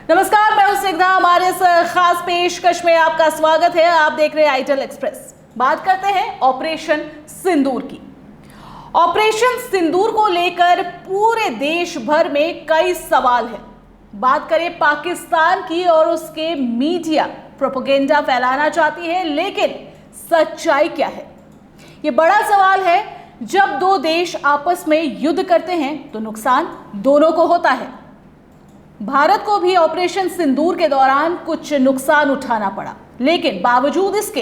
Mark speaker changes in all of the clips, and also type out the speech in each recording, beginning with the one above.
Speaker 1: नमस्कार, मैं हूं स्निग्धा। हमारे इस खास पेशकश में आपका स्वागत है। आप देख रहे हैं आइटल एक्सप्रेस। बात करते हैं ऑपरेशन सिंदूर की। ऑपरेशन सिंदूर को लेकर पूरे देश भर में कई सवाल हैं। बात करें पाकिस्तान की और उसके मीडिया प्रोपेगेंडा फैलाना चाहती है, लेकिन सच्चाई क्या है? ये बड़ा सवाल है। जब दो देश आपस में युद्ध करते हैं तो नुकसान दोनों को होता है। भारत को भी ऑपरेशन सिंदूर के दौरान कुछ नुकसान उठाना पड़ा, लेकिन बावजूद इसके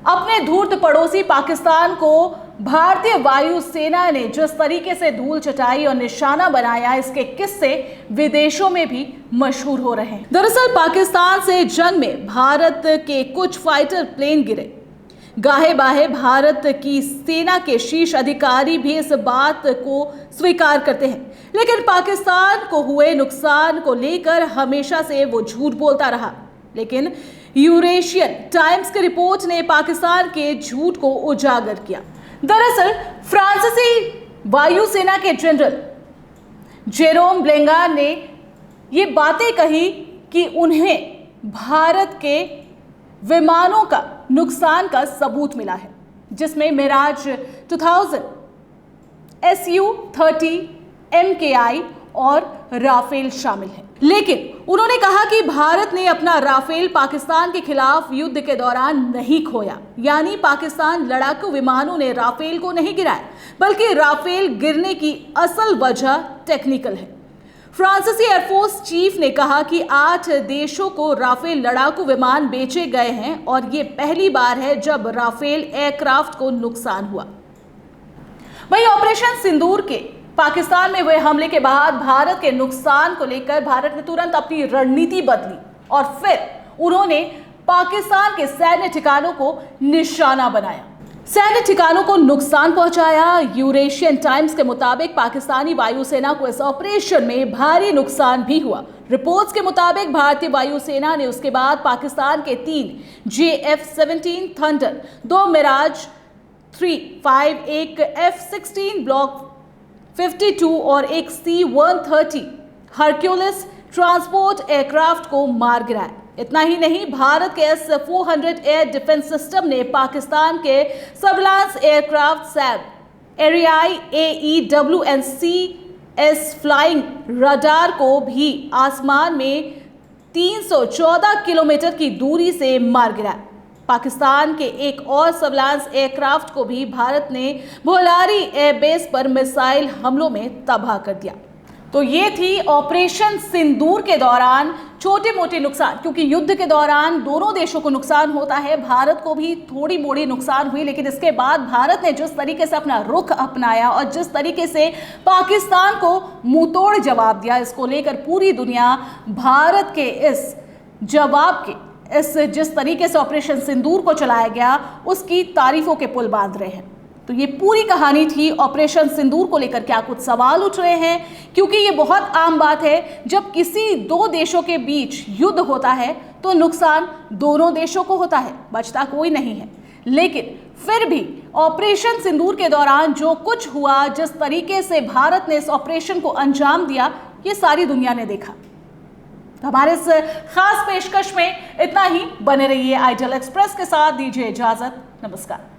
Speaker 1: अपने धूर्त पड़ोसी पाकिस्तान को भारतीय वायुसेना ने जिस तरीके से धूल चटाई और निशाना बनाया, इसके किस्से विदेशों में भी मशहूर हो रहे हैं। दरअसल पाकिस्तान से जंग में भारत के कुछ फाइटर प्लेन गिरे। गाहे बाहे भारत की सेना के शीर्ष अधिकारी भी इस बात को स्वीकार करते हैं, लेकिन पाकिस्तान को हुए नुकसान को लेकर हमेशा से वो झूठ बोलता रहा। लेकिन यूरेशियन टाइम्स की रिपोर्ट ने पाकिस्तान के झूठ को उजागर किया। दरअसल फ्रांसीसी वायुसेना के जनरल जेरोम ब्लेंगार ने ये बातें कही कि उन्हें भारत के विमानों का नुकसान का सबूत मिला है, जिसमें मिराज 2000, Su-30 MKI और राफेल शामिल है। लेकिन उन्होंने कहा कि भारत ने अपना राफेल पाकिस्तान के खिलाफ युद्ध के दौरान नहीं खोया, यानी पाकिस्तान लड़ाकू विमानों ने राफेल को नहीं गिराया, बल्कि राफेल गिरने की असल वजह टेक्निकल है। फ्रांसीसी एयरफोर्स चीफ ने कहा कि 8 देशों को राफेल लड़ाकू विमान बेचे गए हैं और ये पहली बार है जब राफेल एयरक्राफ्ट को नुकसान हुआ। वहीं ऑपरेशन सिंदूर के पाकिस्तान में हुए हमले के बाद भारत के नुकसान को लेकर भारत ने तुरंत अपनी रणनीति बदली और फिर उन्होंने पाकिस्तान के सैन्य ठिकानों को निशाना बनाया, सैन्य ठिकानों को नुकसान पहुंचाया। यूरेशियन टाइम्स के मुताबिक पाकिस्तानी वायुसेना को इस ऑपरेशन में भारी नुकसान भी हुआ। रिपोर्ट्स के मुताबिक भारतीय वायुसेना ने उसके बाद पाकिस्तान के 3 JF-17 थंडर, 2 मिराज 3-5, एक F-16 ब्लॉक 52 और एक C-130 हरक्यूलिस ट्रांसपोर्ट एयरक्राफ्ट को मार गिराया। इतना ही नहीं, भारत के S-400 एयर डिफेंस सिस्टम ने पाकिस्तान के सर्विलांस एयरक्राफ्ट सैब, एरियाई, AEW&CS फ्लाइंग रडार को भी आसमान में 314 किलोमीटर की दूरी से मार गिराया। पाकिस्तान के एक और सर्विलांस एयरक्राफ्ट को भी भारत ने भोलारी एयरबेस पर मिसाइल हमलों में तबाह कर दिया। तो ये थी ऑपरेशन सिंदूर के दौरान छोटे मोटे नुकसान, क्योंकि युद्ध के दौरान दोनों देशों को नुकसान होता है। भारत को भी थोड़ी मोड़ी नुकसान हुई, लेकिन इसके बाद भारत ने जिस तरीके से अपना रुख अपनाया और जिस तरीके से पाकिस्तान को मुंहतोड़ जवाब दिया, इसको लेकर पूरी दुनिया भारत के इस जवाब के, इस जिस तरीके से ऑपरेशन सिंदूर को चलाया गया, उसकी तारीफों के पुल बांध रहे हैं। तो ये पूरी कहानी थी ऑपरेशन सिंदूर को लेकर। क्या कुछ सवाल उठ रहे हैं, क्योंकि ये बहुत आम बात है, जब किसी दो देशों के बीच युद्ध होता है तो नुकसान दोनों देशों को होता है, बचता कोई नहीं है। लेकिन फिर भी ऑपरेशन सिंदूर के दौरान जो कुछ हुआ, जिस तरीके से भारत ने इस ऑपरेशन को अंजाम दिया, ये सारी दुनिया ने देखा। तो हमारे इस खास पेशकश में इतना ही। बने रहिए आइटल एक्सप्रेस के साथ। दीजिए इजाजत। नमस्कार।